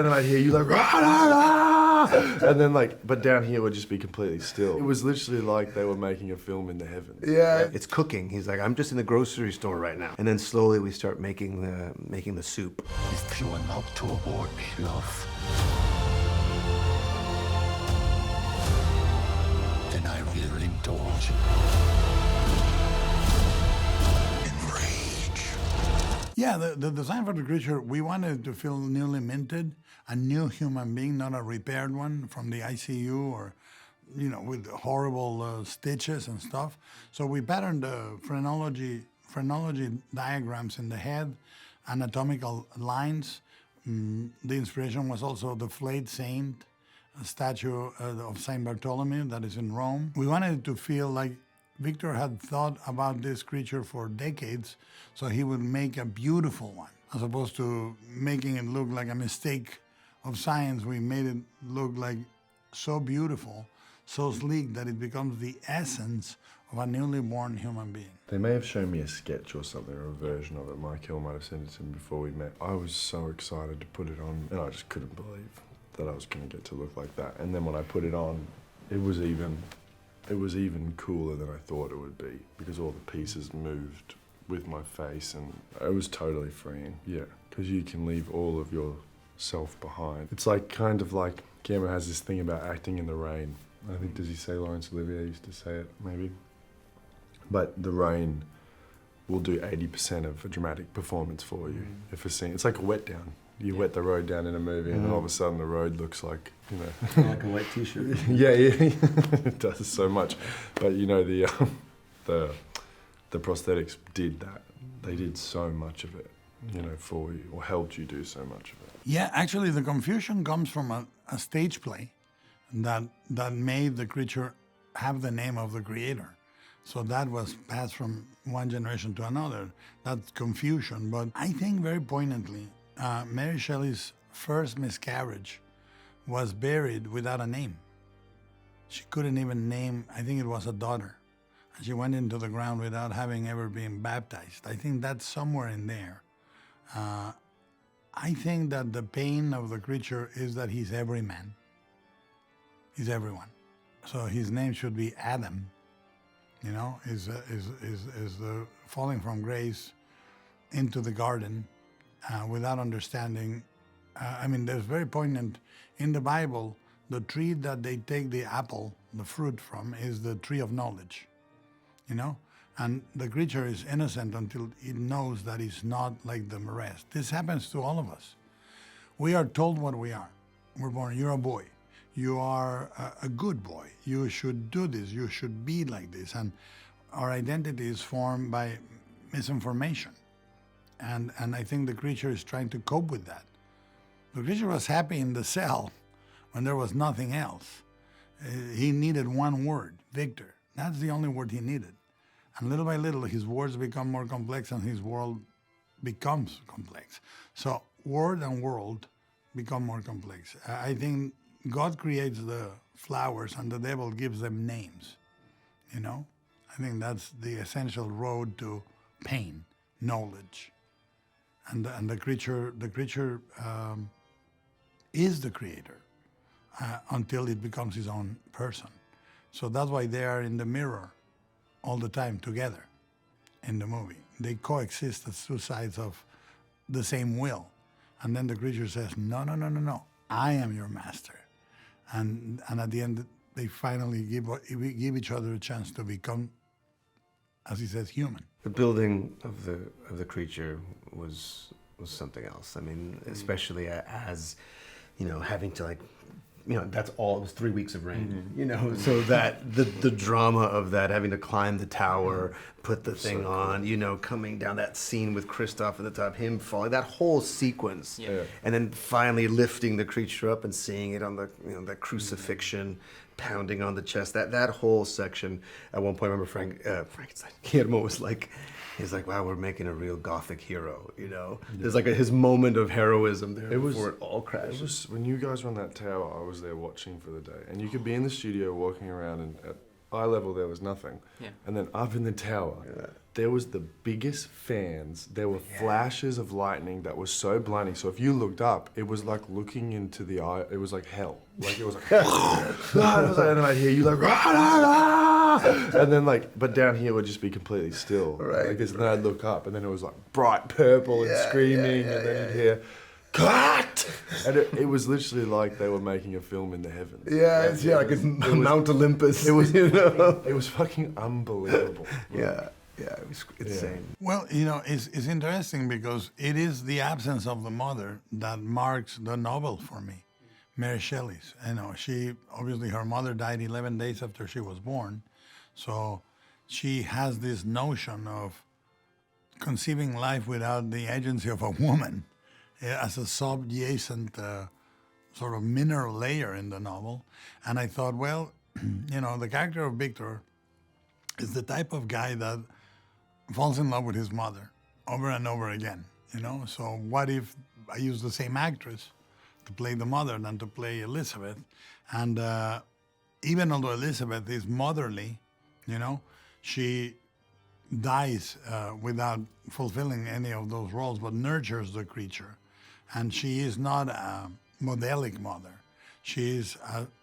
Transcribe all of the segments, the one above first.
And then I'd hear you like, rah, rah, rah! And then like, but down here would just be completely still. It was literally like they were making a film in the heavens. Yeah. It's cooking. He's like, I'm just in the grocery store right now. And then slowly we start making the soup. If you are not to award me love, then I will indulge in rage. Yeah, the design for the creature, we wanted to feel newly minted, a new human being, not a repaired one from the ICU or, you know, with horrible stitches and stuff. So we patterned the phrenology diagrams in the head, anatomical lines. The inspiration was also the flayed saint, a statue of Saint Bartholomew that is in Rome. We wanted it to feel like Victor had thought about this creature for decades, so he would make a beautiful one. As opposed to making it look like a mistake of science, we made it look like so beautiful, so sleek that it becomes the essence of a newly born human being. They may have shown me a sketch or something, or a version of it. Michael might have sent it to me before we met. I was so excited to put it on, and I just couldn't believe that I was going to get to look like that. And then when I put it on, it was even cooler than I thought it would be, because all the pieces moved with my face, and it was totally freeing, yeah, because you can leave all of yourself behind. It's like, kind of like, Guillermo has this thing about acting in the rain. I think, does he say Laurence Olivier used to say it, maybe? But the rain will do 80% of a dramatic performance for you. If a scene, it's like a wet down. You wet the road down in a movie, and then all of a sudden the road looks like, you know, Like a white t-shirt. yeah, it does so much. But you know, the prosthetics did that. They did so much of it, you know, for you, or helped you do so much of it. Yeah, actually the confusion comes from a stage play that made the creature have the name of the creator. So that was passed from one generation to another, that confusion. But I think very poignantly, Mary Shelley's first miscarriage was buried without a name. She couldn't even name, I think it was a daughter. And she went into the ground without having ever been baptized. I think that's somewhere in there. I think that the pain of the creature is that he's every man. He's everyone. So his name should be Adam. You know, is the falling from grace into the garden without understanding. I mean, there's very poignant in the Bible. The tree that they take the apple, the fruit from, is the tree of knowledge. You know, and the creature is innocent until it knows that it's not like the rest. This happens to all of us. We are told what we are. We're born. You're a boy. You are a good boy. You should do this. You should be like this. And our identity is formed by misinformation. And I think the creature is trying to cope with that. The creature was happy in the cell when there was nothing else. He needed one word, Victor. That's the only word he needed. And little by little, his words become more complex and his world becomes complex. So word and world become more complex. I think God creates the flowers and the devil gives them names, you know? I think that's the essential road to pain, knowledge. And the creature is the creator until it becomes his own person. So that's why they are in the mirror all the time together in the movie. They coexist as two sides of the same will. And then the creature says, no, no, no, no, no, I am your master. And at the end, they finally give each other a chance to become, as he says, human. The building of the creature was something else. I mean, especially as, you know, having to like, you know, that's all, it was 3 weeks of rain, you know, so that the drama of that, having to climb the tower, put the thing on, you know, coming down that scene with Christoph at the top, him falling, that whole sequence, and then finally lifting the creature up and seeing it on the, you know, that crucifixion pounding on the chest, that whole section. At one point, I remember Frankenstein, Guillermo was like, he's like, wow, we're making a real Gothic hero, you know? There's like his moment of heroism there before it all crashes. It was, when you guys were on that tower, I was there watching for the day. And you could be in the studio walking around and eye level there was nothing. Yeah. And then up in the tower, there was the biggest fans. There were flashes of lightning that was so blinding. So if you looked up, it was like looking into the eye. It was like hell. Like it was like, and then I'd hear you like, and then like, but down here would just be completely still. Right. Like this, and then I'd look up, and then it was like bright purple and screaming, and then you'd hear, cut! And it was literally like they were making a film in the heavens. Yeah, Like, like it was, Mount Olympus. It was, you know? it was fucking unbelievable. Yeah, it was insane. Well, it's interesting because it is the absence of the mother that marks the novel for me. Mary Shelley's. She, obviously her mother died 11 days after she was born. So she has this notion of conceiving life without the agency of a woman as a subjacent sort of mineral layer in the novel. And I thought, well, the character of Victor is the type of guy that falls in love with his mother over and over again, So what if I use the same actress to play the mother than to play Elizabeth? And even although Elizabeth is motherly, she dies without fulfilling any of those roles, but nurtures the creature. And she is not a modelic mother. She is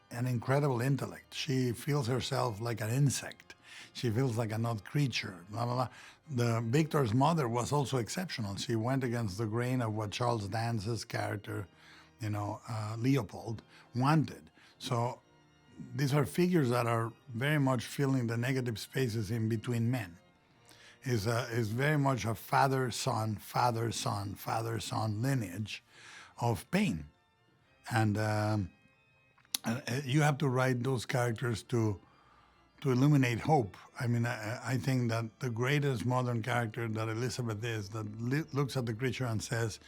an incredible intellect. She feels herself like an insect. She feels like another creature, blah, blah, blah. The Victor's mother was also exceptional. She went against the grain of what Charles Dance's character, Leopold, wanted. So these are figures that are very much filling the negative spaces in between men. Is very much a father-son, father-son, father-son lineage of pain. And you have to write those characters to illuminate hope. I mean, I think that the greatest modern character that Elizabeth is, that looks at the creature and says,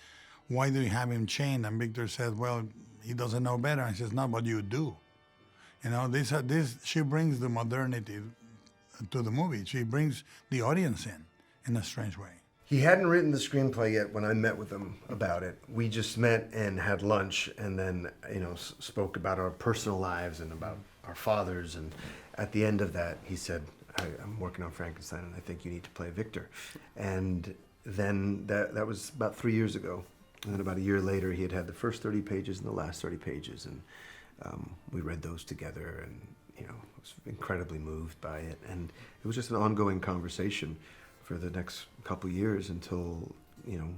why do you have him chained? And Victor says, well, he doesn't know better. And she says, no, but you do. She brings the modernity to the movie. She brings the audience in a strange way. He hadn't written the screenplay yet when I met with him about it. We just met and had lunch and then, spoke about our personal lives and about our fathers. And at the end of that, he said, I'm working on Frankenstein and I think you need to play Victor. And then that was about 3 years ago. And then about a year later, he had the first 30 pages and the last 30 pages. And we read those together and, I was incredibly moved by it. And it was just an ongoing conversation for the next couple years until,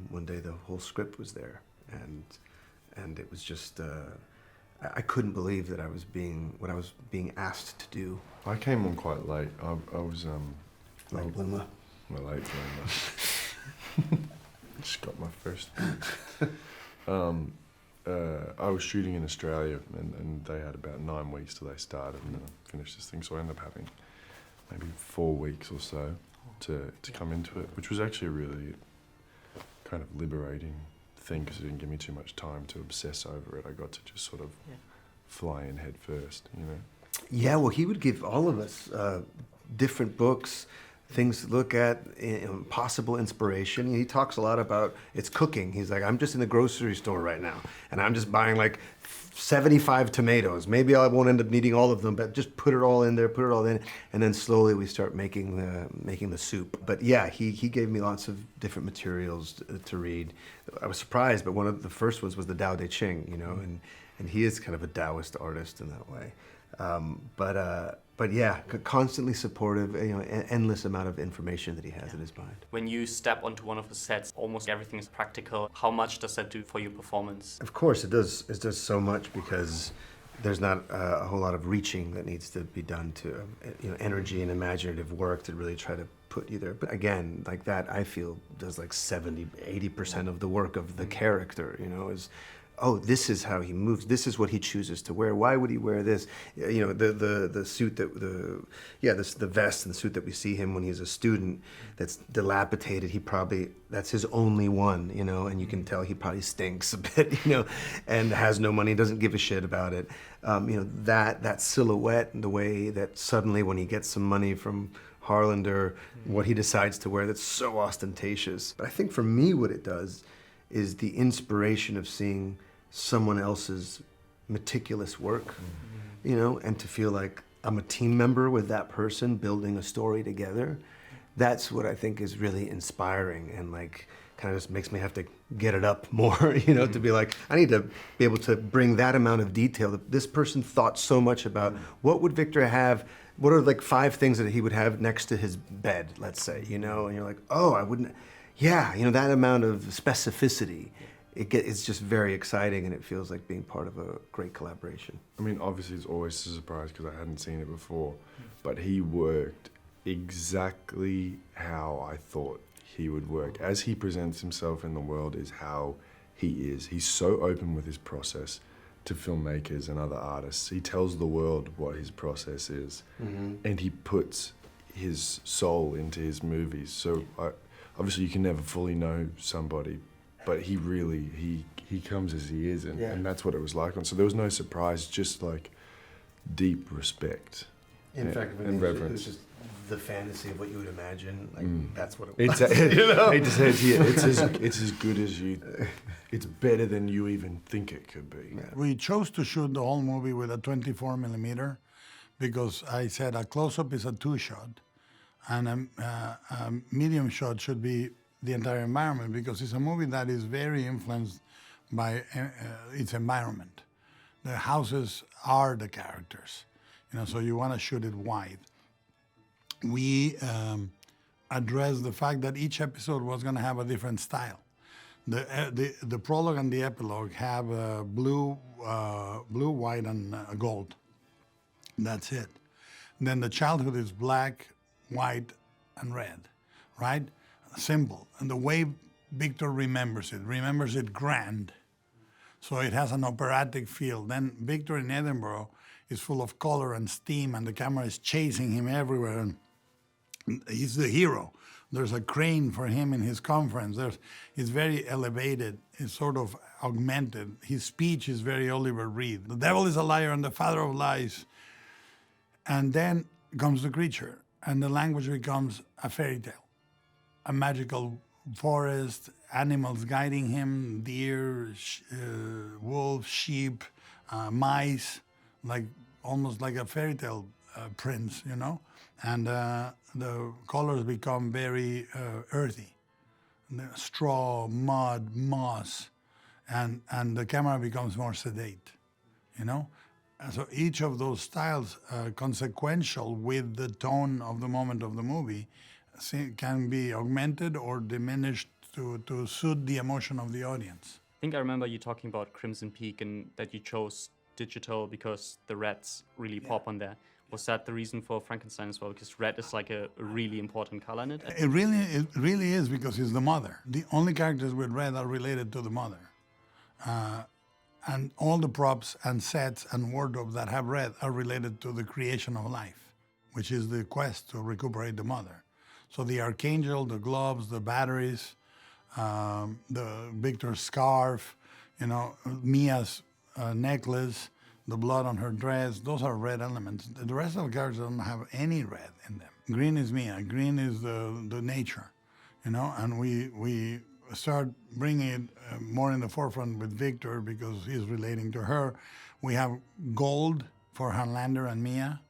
one day the whole script was there. And it was just, I couldn't believe that what I was being asked to do. I came on quite late. I was Late bloomer. my late bloomer. Just got my first bit. I was shooting in Australia and they had about 9 weeks till they started and then I finished this thing. So I ended up having maybe 4 weeks or so to come into it, which was actually a really kind of liberating thing because it didn't give me too much time to obsess over it. I got to just sort of fly in head first, Yeah, well, he would give all of us different books, things to look at, possible inspiration. He talks a lot about it's cooking. He's like, I'm just in the grocery store right now, and I'm just buying like 75 tomatoes. Maybe I won't end up needing all of them, but just put it all in there, put it all in, and then slowly we start making the soup. But yeah, he gave me lots of different materials to read. I was surprised, but one of the first ones was the Tao Te Ching, and he is kind of a Taoist artist in that way. But yeah, constantly supportive, endless amount of information that he has in his mind. When you step onto one of the sets, almost everything is practical. How much does that do for your performance? Of course, it does. It does so much because there's not a whole lot of reaching that needs to be done to, energy and imaginative work to really try to put you there. But again, like that, I feel does like 80% of the work of the character, is, oh, this is how he moves. This is what he chooses to wear. Why would he wear this? The suit the vest and the suit that we see him when he's a student that's dilapidated. That's his only one, and you can tell he probably stinks a bit, and has no money, doesn't give a shit about it. That silhouette and the way that suddenly when he gets some money from Harlander, what he decides to wear, that's so ostentatious. But I think for me what it does is the inspiration of seeing someone else's meticulous work, and to feel like I'm a team member with that person building a story together. That's what I think is really inspiring, and like kind of just makes me have to get it up more, you know, to be like, I need to be able to bring that amount of detail. This person thought so much about what would Victor have, what are like 5 things that he would have next to his bed, let's say, you know, and you're like, oh, I wouldn't, yeah, you know, that amount of specificity. It's just very exciting, and it feels like being part of a great collaboration. I mean, obviously it's always a surprise because I hadn't seen it before, but he worked exactly how I thought he would work. As he presents himself in the world is how he is. He's so open with his process to filmmakers and other artists. He tells the world what his process is, and he puts his soul into his movies. So obviously you can never fully know somebody, but he really, he comes as he is, and that's what it was like. And so there was no surprise, just like deep respect. In fact, and reverence. It was just the fantasy of what you would imagine. Like that's what it It's was. You know? it's as good as you. It's better than you even think it could be. Yeah. We chose to shoot the whole movie with a 24 millimeter because I said a close-up is a 2-shot, and a medium shot should be the entire environment, because it's a movie that is very influenced by its environment. The houses are the characters, you know, so you want to shoot it wide. We addressed the fact that each episode was going to have a different style. The prologue and the epilogue have blue, white, and gold. That's it. Then the childhood is black, white, and red, right? Simple. And the way Victor remembers it grand. So it has an operatic feel. Then Victor in Edinburgh is full of color and steam, and the camera is chasing him everywhere. And he's the hero. There's a crane for him in his conference. He's very elevated. He's sort of augmented. His speech is very Oliver Reed. The devil is a liar and the father of lies. And then comes the creature, and the language becomes a fairy tale, a magical forest, animals guiding him, deer, wolves, sheep, mice, like almost like a fairy tale prince, you know? And the colors become very earthy. Straw, mud, moss, and the camera becomes more sedate, you know? And so each of those styles, consequential with the tone of the moment of the movie, can be augmented or diminished to suit the emotion of the audience. I think I remember you talking about Crimson Peak and that you chose digital because the reds really pop on there. Was that the reason for Frankenstein as well? Because red is like a really important color in it. It really is, because he's the mother. The only characters with red are related to the mother. And all the props and sets and wardrobe that have red are related to the creation of life, which is the quest to recuperate the mother. So the archangel, the gloves, the batteries, the Victor's scarf, you know, Mia's necklace, the blood on her dress, those are red elements. The rest of the characters don't have any red in them. Green is Mia, green is the nature, you know, and we start bringing it more in the forefront with Victor because he's relating to her. We have gold for Hanlander and Mia,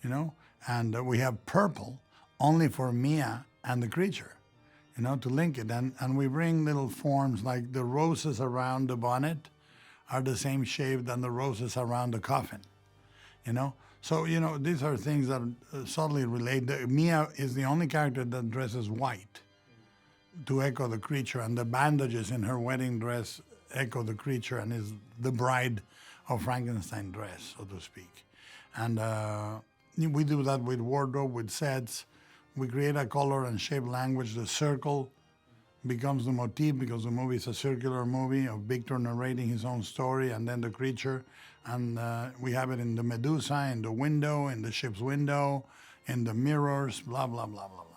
you know, and we have purple only for Mia and the creature, you know, to link it. And we bring little forms like the roses around the bonnet are the same shape than the roses around the coffin, you know? So, you know, these are things that subtly relate. Mia is the only character that dresses white to echo the creature, and the bandages in her wedding dress echo the creature and is the bride of Frankenstein dress, so to speak. And we do that with wardrobe, with sets. We create a color and shape language. The circle becomes the motif because the movie is a circular movie of Victor narrating his own story, and then the creature. And we have it in the Medusa, in the window, in the ship's window, in the mirrors, blah, blah, blah, blah, blah.